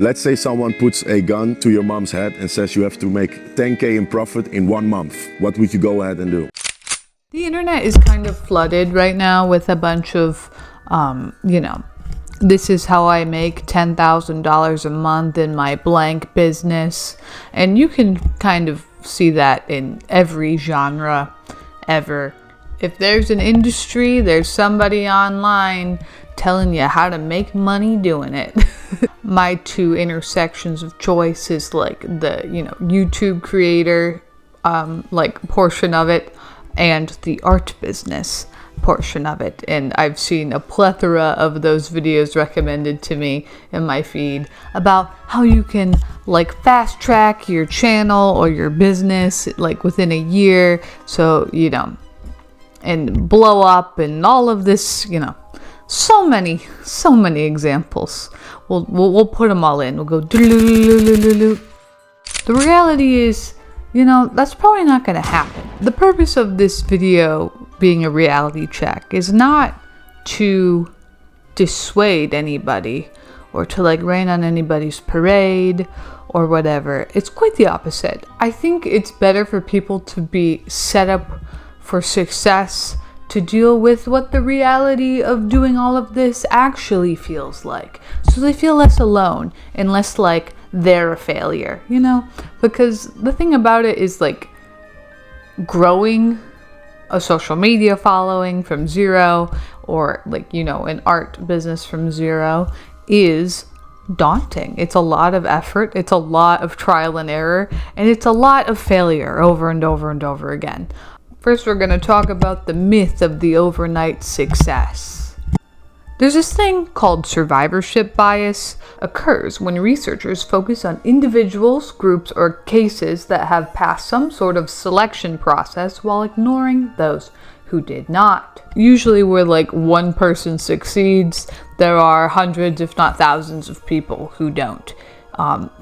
Let's say someone puts a gun to your mom's head and says you have to make 10K in profit in 1 month. What would you go ahead and do? The internet is kind of flooded right now with a bunch of, this is how I make $10,000 a month in my blank business. And you can kind of see that in every genre ever. If there's an industry, there's somebody online telling you how to make money doing it. My two intersections of choice is like the, YouTube creator, portion of it, and the art business portion of it. And I've seen a plethora of those videos recommended to me in my feed about how you can fast track your channel or your business within a year, so and blow up and all of this, so many examples. We'll put them all in. We'll go doo-doo-doo-doo-doo-doo. The reality is, that's probably not going to happen. The purpose of this video being a reality check is not to dissuade anybody or to rain on anybody's parade or whatever. It's quite the opposite. I think it's better for people to be set up for success, to deal with what the reality of doing all of this actually feels like, so they feel less alone and less like they're a failure, because the thing about it is growing a social media following from zero, or an art business from zero, is daunting. It's a lot of effort, it's a lot of trial and error, and it's a lot of failure over and over and over again. First, we're going to talk about the myth of the overnight success. There's this thing called survivorship bias occurs when researchers focus on individuals, groups, or cases that have passed some sort of selection process while ignoring those who did not. Usually where one person succeeds, there are hundreds if not thousands of people who don't,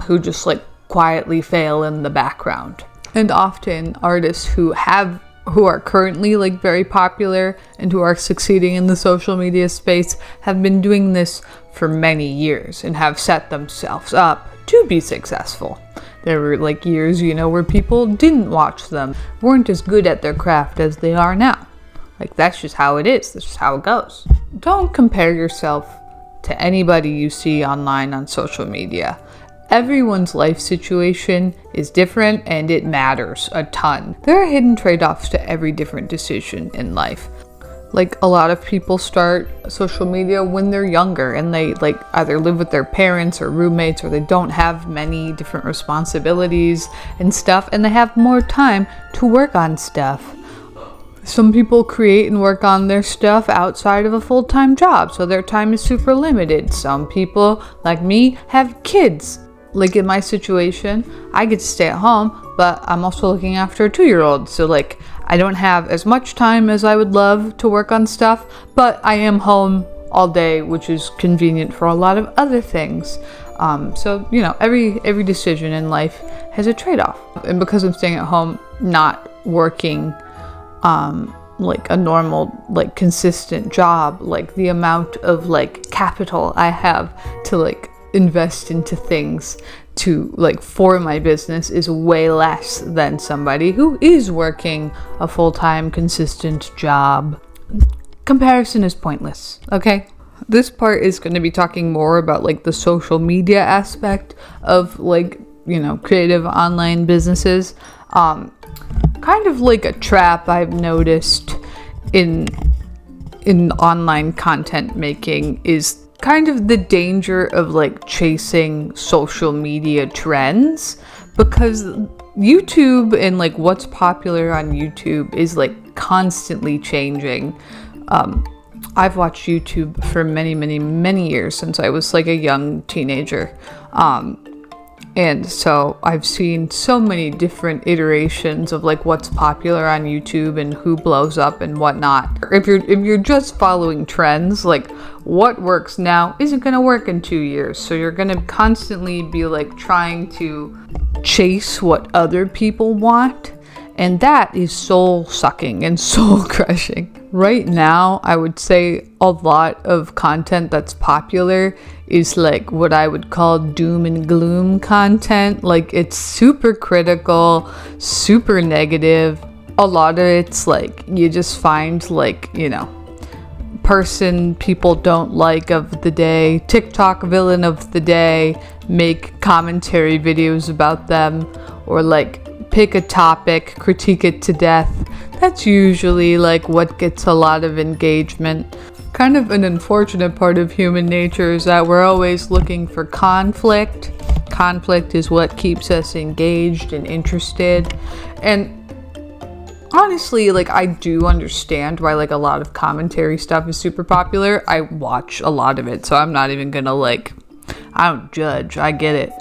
who just quietly fail in the background. And often artists who are currently very popular and who are succeeding in the social media space have been doing this for many years and have set themselves up to be successful. There were years, where people didn't watch them, weren't as good at their craft as they are now. That's just how it is. That's just how it goes. Don't compare yourself to anybody you see online on social media. Everyone's life situation is different and it matters a ton. There are hidden trade-offs to every different decision in life. A lot of people start social media when they're younger and they either live with their parents or roommates, or they don't have many different responsibilities and stuff, and they have more time to work on stuff. Some people create and work on their stuff outside of a full-time job, so their time is super limited. Some people, like me, have kids. In my situation, I get to stay at home, but I'm also looking after a 2-year-old. So I don't have as much time as I would love to work on stuff, but I am home all day, which is convenient for a lot of other things. So every decision in life has a trade-off. And because I'm staying at home, not working a normal, consistent job, the amount of capital I have to invest into things to for my business is way less than somebody who is working a full-time consistent job. Comparison is pointless, okay? This part is going to be talking more about the social media aspect of creative online businesses. Kind of a trap I've noticed in online content making is kind of the danger of chasing social media trends, because YouTube and what's popular on YouTube is constantly changing. I've watched YouTube for many years, since I was a young teenager. And so I've seen so many different iterations of what's popular on YouTube and who blows up and whatnot. If you're just following trends, what works now isn't going to work in 2 years. So you're going to constantly be trying to chase what other people want. And that is soul sucking and soul crushing. Right now, I would say a lot of content that's popular is like what I would call doom and gloom content. Like, it's super critical, super negative. A lot of it's like you just find like, you know, person people don't like of the day, TikTok villain of the day, make commentary videos about them, or like pick a topic, critique it to death. That's usually like what gets a lot of engagement. Kind of an unfortunate part of human nature is that we're always looking for conflict. Conflict is what keeps us engaged and interested. And honestly, like, I do understand why like a lot of commentary stuff is super popular. I watch a lot of it, so I'm not even gonna like, I don't judge. I get it.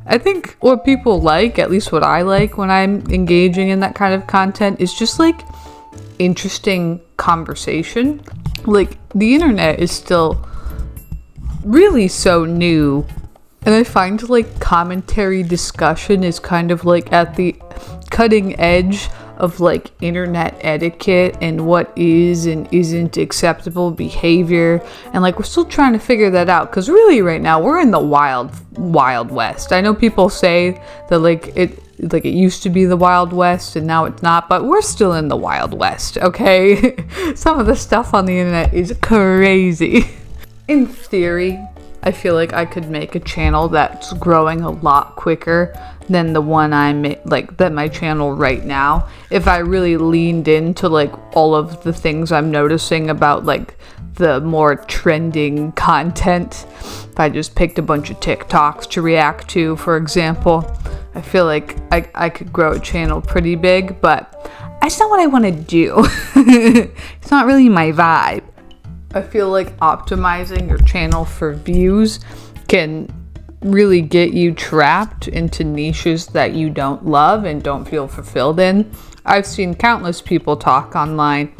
I think what people like, at least what I like when I'm engaging in that kind of content, is just like interesting conversation. Like, the internet is still really so new, and I find like commentary discussion is kind of like at the cutting edge of like internet etiquette and what is and isn't acceptable behavior. And like, we're still trying to figure that out, because really right now we're in the wild west. I know people say that like it used to be the Wild West and now it's not, but we're still in the Wild West, okay? Some of the stuff on the internet is crazy. In theory, I feel like I could make a channel that's growing a lot quicker than the one than my channel right now, if I really leaned into like all of the things I'm noticing about like the more trending content. If I just picked a bunch of TikToks to react to, for example, I feel like I could grow a channel pretty big, but that's not what I want to do. It's not really my vibe. I feel like optimizing your channel for views can really get you trapped into niches that you don't love and don't feel fulfilled in. I've seen countless people talk online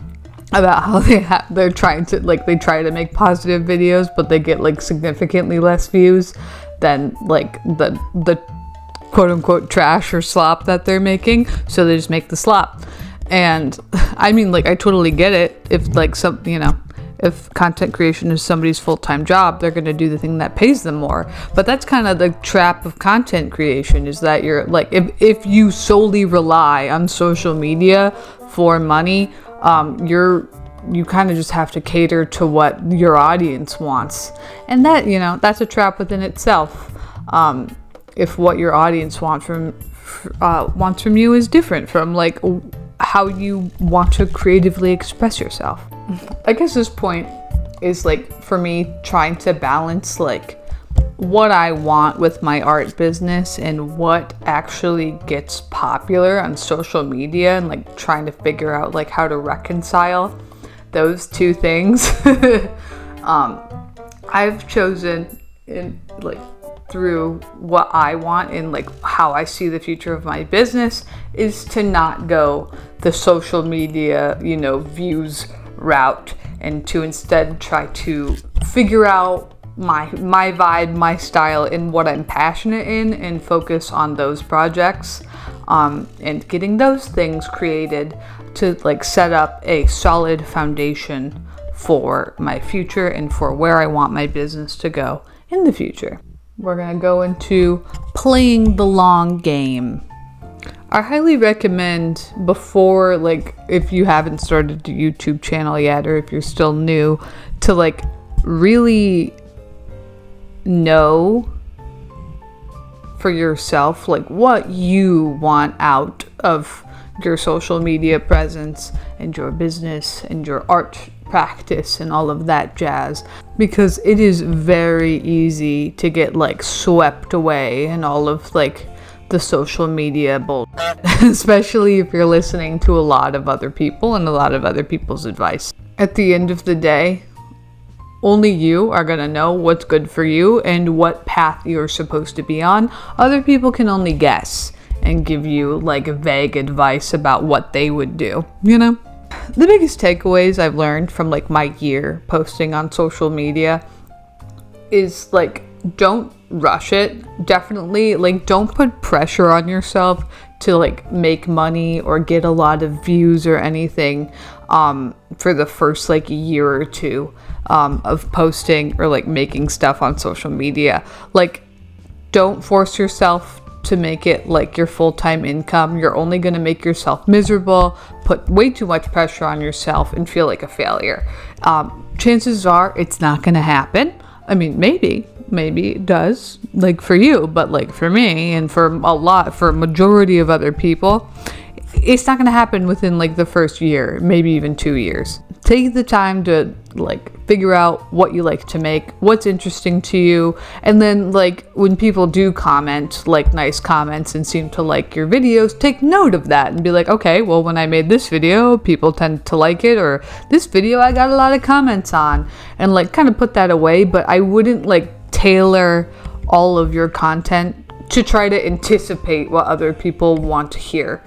about how they try to make positive videos, but they get like significantly less views than like the quote unquote trash or slop that they're making, so they just make the slop. And I mean, like, I totally get it. If like if content creation is somebody's full-time job, they're going to do the thing that pays them more. But that's kind of the trap of content creation, is that you're like, if you solely rely on social media for money, you kind of just have to cater to what your audience wants. And that, that's a trap within itself. If what your audience wants from you is different from like how you want to creatively express yourself. I guess this point is like for me trying to balance like what I want with my art business and what actually gets popular on social media, and like trying to figure out like how to reconcile those two things. I've chosen through what I want and like how I see the future of my business is to not go the social media, views route, and to instead try to figure out my vibe, my style, and what I'm passionate in, and focus on those projects, and getting those things created to like set up a solid foundation for my future and for where I want my business to go in the future. We're gonna go into playing the long game. I highly recommend, before, like, if you haven't started a YouTube channel yet, or if you're still new, to like really know for yourself like what you want out of your social media presence and your business and your art practice and all of that jazz, because it is very easy to get like swept away in all of like the social media bullshit, especially if you're listening to a lot of other people and a lot of other people's advice. At the end of the day, only you are gonna know what's good for you and what path you're supposed to be on. Other people can only guess and give you like vague advice about what they would do, The biggest takeaways I've learned from like my year posting on social media is like, don't rush it. Definitely like don't put pressure on yourself to like make money or get a lot of views or anything. for the first like year or two of posting or like making stuff on social media. Like, don't force yourself to make it like your full-time income. You're only going to make yourself miserable, put way too much pressure on yourself, and feel like a failure. Chances are it's not going to happen. I mean, maybe it does, like for you, but like for me and for a majority of other people, it's not going to happen within like the first year, maybe even 2 years. Take the time to like figure out what you like to make, what's interesting to you, and then like when people do comment like nice comments and seem to like your videos, take note of that and be like, okay, well, when I made this video, people tend to like it, or this video I got a lot of comments on, and like kind of put that away. But I wouldn't like tailor all of your content to try to anticipate what other people want to hear.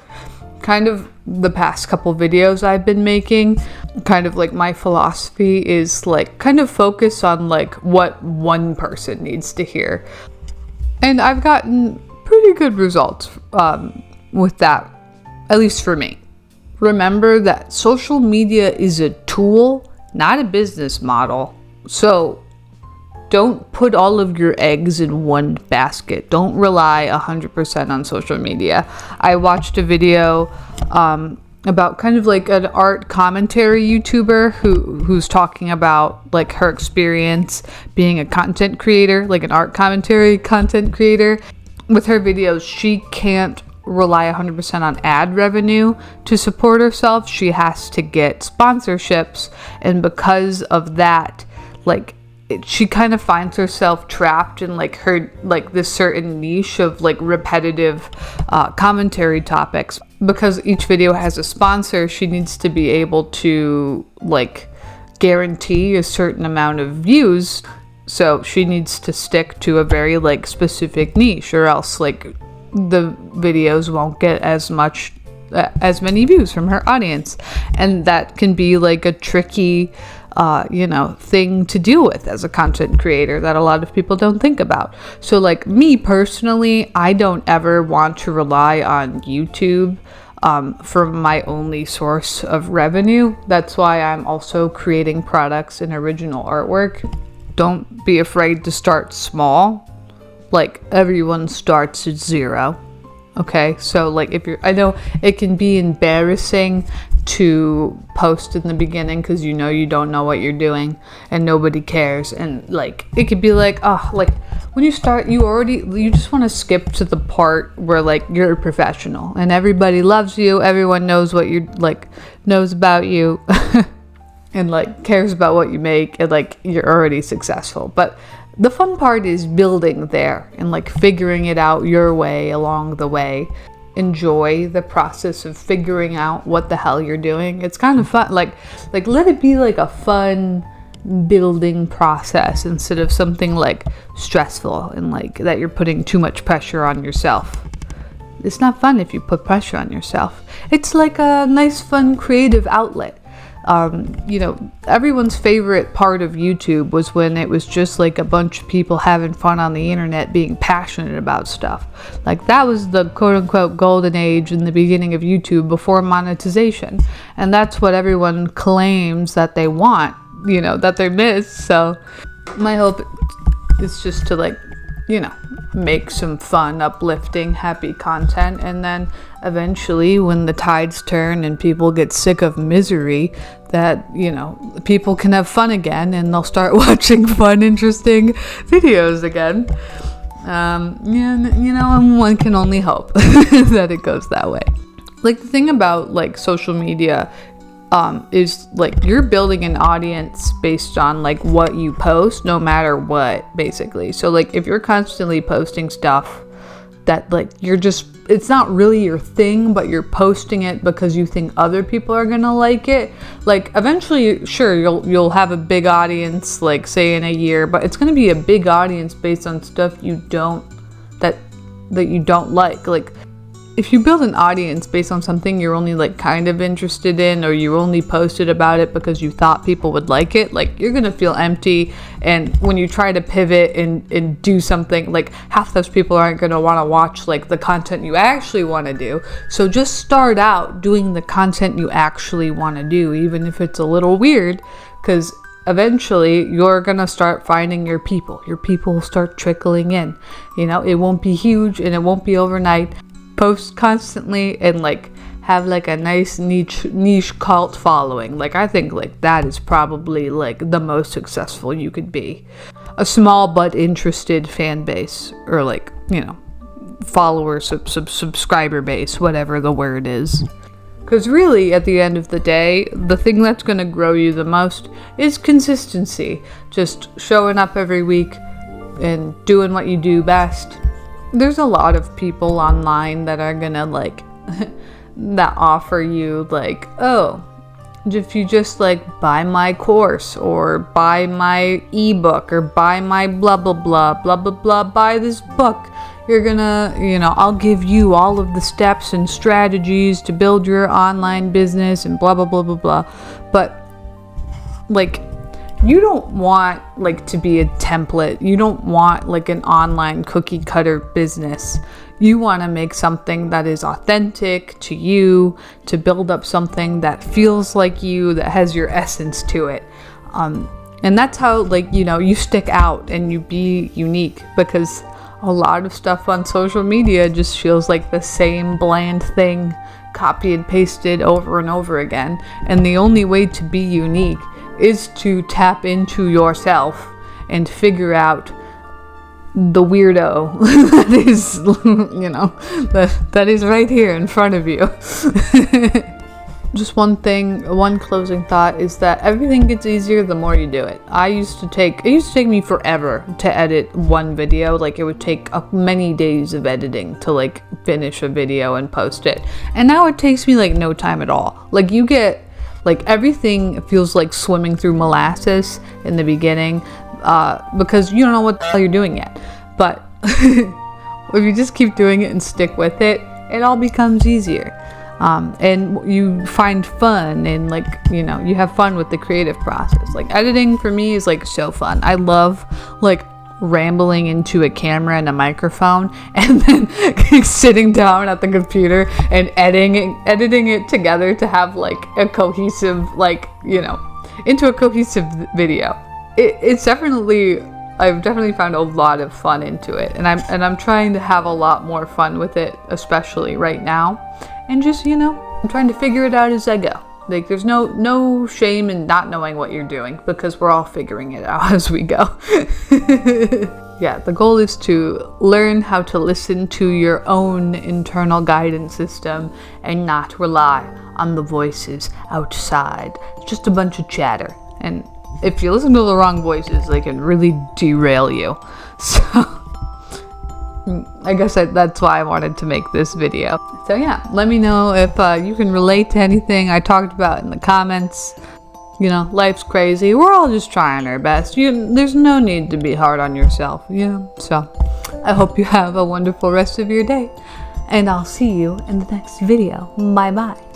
Kind of the past couple videos I've been making, kind of like my philosophy is like kind of focus on like what one person needs to hear. And I've gotten pretty good results with that, at least for me. Remember that social media is a tool, not a business model. So don't put all of your eggs in one basket. Don't rely 100% on social media. I watched a video about kind of like an art commentary YouTuber who's talking about like her experience being a content creator, like an art commentary content creator. With her videos, she can't rely 100% on ad revenue to support herself. She has to get sponsorships, and because of that, like, she kind of finds herself trapped in like her like this certain niche of like repetitive commentary topics. Because each video has a sponsor, she needs to be able to like guarantee a certain amount of views, so she needs to stick to a very like specific niche, or else like the videos won't get as many views from her audience. And that can be like a tricky thing to deal with as a content creator that a lot of people don't think about. So like me personally, I don't ever want to rely on YouTube for my only source of revenue. That's why I'm also creating products and original artwork. Don't be afraid to start small. Like, everyone starts at zero. Okay, so like I know it can be embarrassing to post in the beginning because you don't know what you're doing and nobody cares, and like it could be like, oh, like when you start you just want to skip to the part where like you're a professional and everybody loves you, everyone knows what you like, knows about you and like cares about what you make, and like you're already successful. But the fun part is building there and like figuring it out your way along the way. Enjoy the process of figuring out what the hell you're doing. It's kind of fun. Like let it be like a fun building process instead of something like stressful and like that you're putting too much pressure on yourself. It's not fun if you put pressure on yourself. It's like a nice, fun, creative outlet. Everyone's favorite part of YouTube was when it was just like a bunch of people having fun on the internet, being passionate about stuff. Like, that was the quote-unquote golden age in the beginning of YouTube before monetization. And that's what everyone claims that they want, that they miss. So my hope is just to like, make some fun, uplifting, happy content, and then eventually when the tides turn and people get sick of misery, that people can have fun again and they'll start watching fun, interesting videos again. And one can only hope that it goes that way. Like, the thing about like social media is like you're building an audience based on like what you post, no matter what, basically. So like if you're constantly posting stuff that like it's not really your thing, but you're posting it because you think other people are gonna like it, like eventually, sure, you'll have a big audience, like say in a year, but it's gonna be a big audience based on stuff that you don't like. Like, if you build an audience based on something you're only like kind of interested in, or you only posted about it because you thought people would like it, like you're gonna feel empty. And when you try to pivot and do something, like half those people aren't gonna want to watch like the content you actually want to do. So just start out doing the content you actually want to do, even if it's a little weird, because eventually you're gonna start finding your people will start trickling in. You know, it won't be huge and it won't be overnight. Post constantly and like have like a nice niche cult following. Like I think like that is probably like the most successful you could be. A small but interested fan base, or like, you know, follower subscriber base, whatever the word is. Because really, at the end of the day, the thing that's going to grow you the most is consistency. Just showing up every week and doing what you do best. There's a lot of people online that are going to like, that offer you like, oh, if you just like buy my course, or buy my ebook, or buy my blah, blah, blah, blah, blah, blah, buy this book. You're gonna, you know, I'll give you all of the steps and strategies to build your online business and blah, blah, blah, blah, blah. But like, you don't want like to be a template. You don't want like an online cookie cutter business. You want to make something that is authentic to you, to build up something that feels like you, that has your essence to it. And that's how, like, you know, you stick out and you be unique, because a lot of stuff on social media just feels like the same bland thing, copy and pasted over and over again. And the only way to be unique is to tap into yourself and figure out the weirdo that is, you know, that is right here in front of you. Just one closing thought is that everything gets easier the more you do it. It used to take me forever to edit one video. Like it would take many days of editing to like finish a video and post it. And now it takes me like no time at all. Like you get, like everything feels like swimming through molasses in the beginning, because you don't know what the hell you're doing yet. But if you just keep doing it and stick with it, it all becomes easier. And you find fun, and like, you know, you have fun with the creative process. Like editing for me is like so fun. I love like rambling into a camera and a microphone and then sitting down at the computer and editing it together to have like a cohesive, like, you know, into a cohesive video. I've definitely found a lot of fun into it, and I'm trying to have a lot more fun with it, especially right now. And just, you know, I'm trying to figure it out as I go. Like there's no shame in not knowing what you're doing, because we're all figuring it out as we go. Yeah, the goal is to learn how to listen to your own internal guidance system and not rely on the voices outside. It's just a bunch of chatter. And if you listen to the wrong voices, they can really derail you. So I guess that's why I wanted to make this video. So yeah, let me know if you can relate to anything I talked about in the comments. You know, life's crazy. We're all just trying our best. There's no need to be hard on yourself, you know? So I hope you have a wonderful rest of your day, and I'll see you in the next video. Bye bye.